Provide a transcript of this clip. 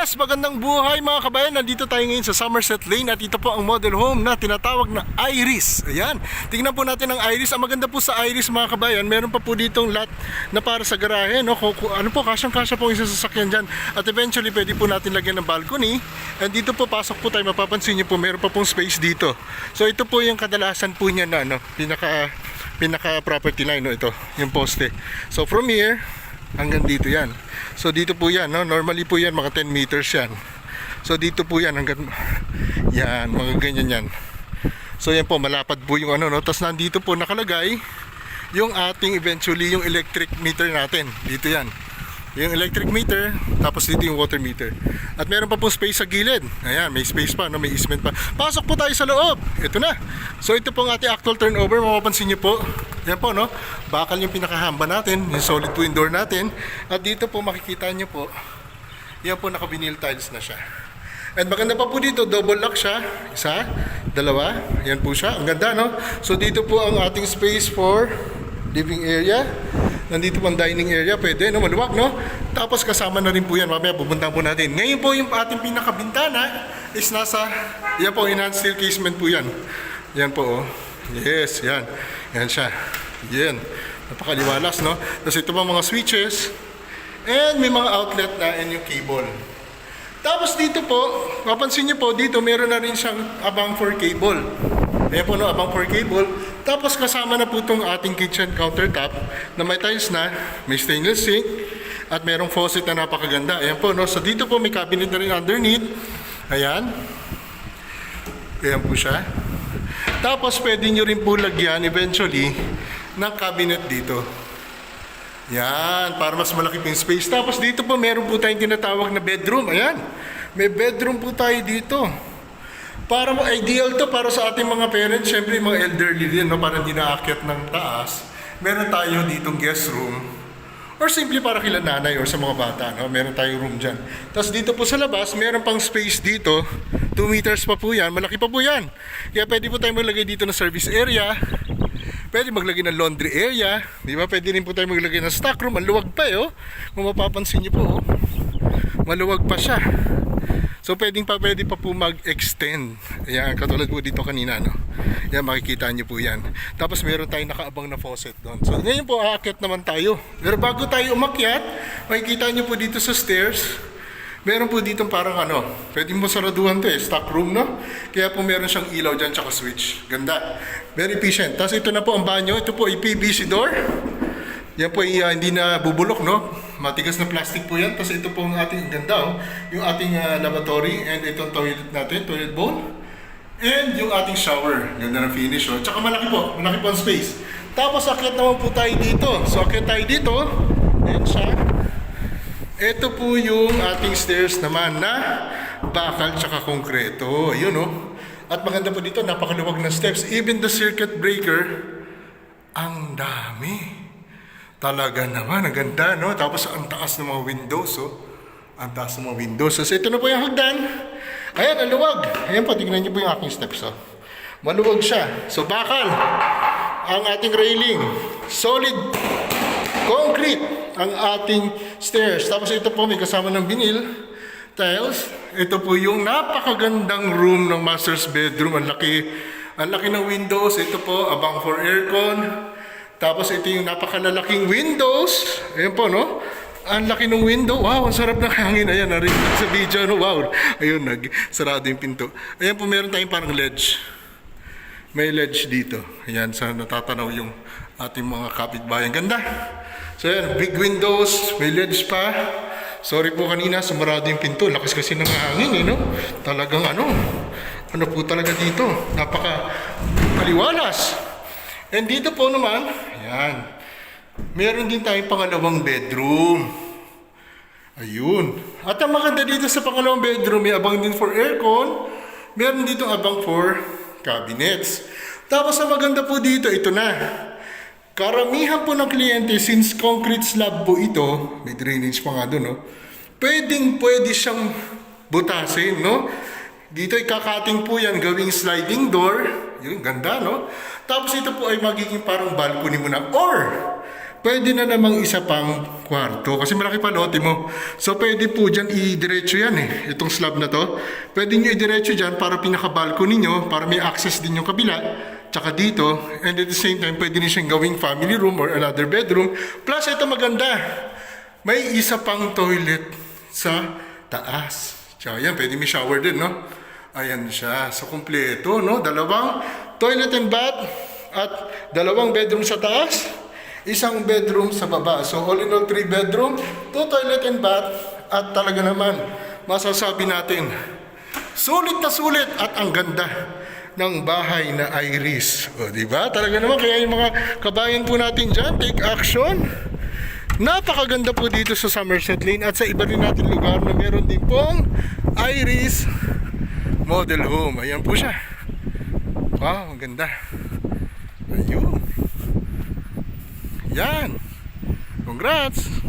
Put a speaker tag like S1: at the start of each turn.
S1: Yes, magandang buhay mga kabayan. Nandito tayo ngayon sa Somerset Lane at ito po ang model home na tinatawag na Iris. Ayan, tingnan po natin ang Iris. Ang maganda po sa Iris mga kabayan, meron pa po ditong lot na para sa garahe, no? Ano po, kasyang-kasya po isang sasakyan dyan. At eventually pwede po natin lagyan ng balcony. And dito po, pasok po tayo, mapapansin nyo po, meron pa pong space dito. So ito po yung kadalasan po niya na pinaka property line, no? Ito, yung poste. So from here hanggang dito yan. So dito po yan, no? Normally po yan mga 10 meters yan. So dito po yan hanggang yan, mga ganyan yan. So yan po, malapad po yung ano, no? Tapos nandito po nakalagay yung ating eventually yung electric meter natin. Dito yan, yung electric meter, tapos dito yung water meter. At meron pa po space sa gilid. Ayan, may space pa, no? May easement pa. Pasok po tayo sa loob. Ito na. So ito po ang ating actual turnover. Mapapansin nyo po, yan po, no? Bakal yung pinakahamba natin, yung solid twin door natin. At dito po makikita nyo po, yan po naka-vinyl tiles na siya. And maganda pa po dito, double lock siya. Isa, dalawa, yan po siya. Ang ganda, no? So dito po ang ating space for living area. Nandito po ang dining area, pwede, no? Maluwag, no? Tapos kasama na rin po yan, mamaya pupuntahan po natin. Ngayon po yung ating pinakabintana is nasa, yan po, enhanced steel casement po yan. Yan po, oh. Yes, yan. Yan siya. Yan. Napakaliwalas, no? Tapos ito pa mga switches. And may mga outlet na and yung cable. Tapos dito po, mapansin nyo po, dito meron na rin siyang abang for cable. Ayan po, no, abang for cable. Tapos kasama na po itong ating kitchen countertop na may tiles na, may stainless sink, at merong faucet na napakaganda. Ayan po, no? So dito po may cabinet na rin underneath. Ayan. Ayan po siya. Tapos pwede nyo rin po lagyan eventually ng cabinet dito. Yan, para mas malaki po yung space. Tapos dito po meron po tayong tinatawag na bedroom. Ayan, may bedroom po tayo dito. Para ideal to para sa ating mga parents, syempre mga elderly din, no? Para hindi naakyat ng taas. Meron tayo ditong guest room. Or simply para kila nanay or sa mga bata, no? Meron tayong room dyan. Tapos dito po sa labas, meron pang space dito. 2 meters pa po yan, malaki pa po yan. Kaya pwede po tayo maglagay dito ng service area. Pwede maglagay ng laundry area. Di ba? Pwede rin po tayo maglagay ng stock room. Ang luwag pa, oh. Kung mapapansin nyo po, oh. Maluwag pa siya. So pwede pa po mag-extend. Ayan, katulad po dito kanina, no? Yan, makikita nyo po yan. Tapos meron tayong nakaabang na faucet doon. So ngayon po, aakyat naman tayo. Pero bago tayo umakyat, makikita nyo po dito sa stairs, meron po dito parang ano, pwede mo saraduhan to, stock room, no? Kaya po meron siyang ilaw dyan, tsaka switch. Ganda. Very efficient. Tapos ito na po ang banyo. Ito po ay PVC door. Yan po ay hindi na bubulok, no? Matigas na plastic po yan. Tapos ito po ang ating ganda, oh. Yung ating lavatory and itong toilet natin, toilet bowl. And yung ating shower. Ganda na finish, oh. Tsaka malaki po ang space. Tapos akyat naman po tayo dito. So akyat tayo dito. Ayan siya. Ito po yung ating stairs naman na bakal tsaka konkreto. Yun, oh. At maganda po dito, napakaluwag na steps. Even the circuit breaker, ang dami. Talaga naman, ang ganda, no? Tapos ang taas ng mga windows, oh. Ang taas ng mga windows. So ito na po yung hagdan. Ayan, ang luwag. Ayan po, tingnan niyo po yung aking steps, oh. Maluwag siya. So bakal ang ating railing. Solid concrete ang ating stairs. Tapos ito po, may kasama ng vinyl tiles. Ito po yung napakagandang room ng master's bedroom. Ang laki ng windows. Ito po, abang for aircon. Tapos ito yung napakalalaking windows. Ayan po, no? Ang laki ng window. Wow, ang sarap ng hangin. Ayan, narinig sa video, no? Wow. Ayun, nagsarado yung pinto. Ayan po, meron tayong parang ledge. May ledge dito. Ayan, sa natatanaw yung ating mga kapitbahay. Ganda. So ayan, big windows. May ledge pa. Sorry po kanina, sumarado yung pinto. Lakas kasi ng hangin, eh, no? Talagang ano po talaga dito. Napaka-maliwalas. And dito po naman, ayan, meron din tayong pangalawang bedroom. Ayun. At ang maganda dito sa pangalawang bedroom, may abang din for aircon. Meron dito abang for cabinets. Tapos ang maganda po dito, ito na. Karamihan po ng kliyente, since concrete slab po ito, may drainage pa nga doon, no? Pwede siyang butasin, no? Dito ikakating po yan, gawing sliding door. Yun, ganda, no? Tapos ito po ay magiging parang balcony mo na. Or, pwede na namang isa pang kwarto. Kasi malaki pa lote mo. So pwede po dyan i-diretso yan eh. Itong slab na to. Pwede nyo i-diretso dyan para pinaka-balcony nyo, para may access din yung kabila. Tsaka dito, and at the same time, pwede rin siyang gawing family room or another bedroom. Plus, ito maganda. May isa pang toilet sa taas. Tsaka yan, pwede may shower din, no? Ayan siya. So, kumpleto, no? Dalawang toilet and bath at dalawang bedroom sa taas, isang bedroom sa baba. So, all in all, 3 bedroom, 2 toilet and bath, at talaga naman, masasabi natin, sulit na sulit at ang ganda ng bahay na Iris. O, diba? Talaga naman, kaya yung mga kabayan po natin dyan, take action. Napakaganda po dito sa Somerset Lane at sa iba rin natin lugar na meron din pong Iris model home. Ayan po siya. Wow, ang ganda. Ayun. Yan. Congrats.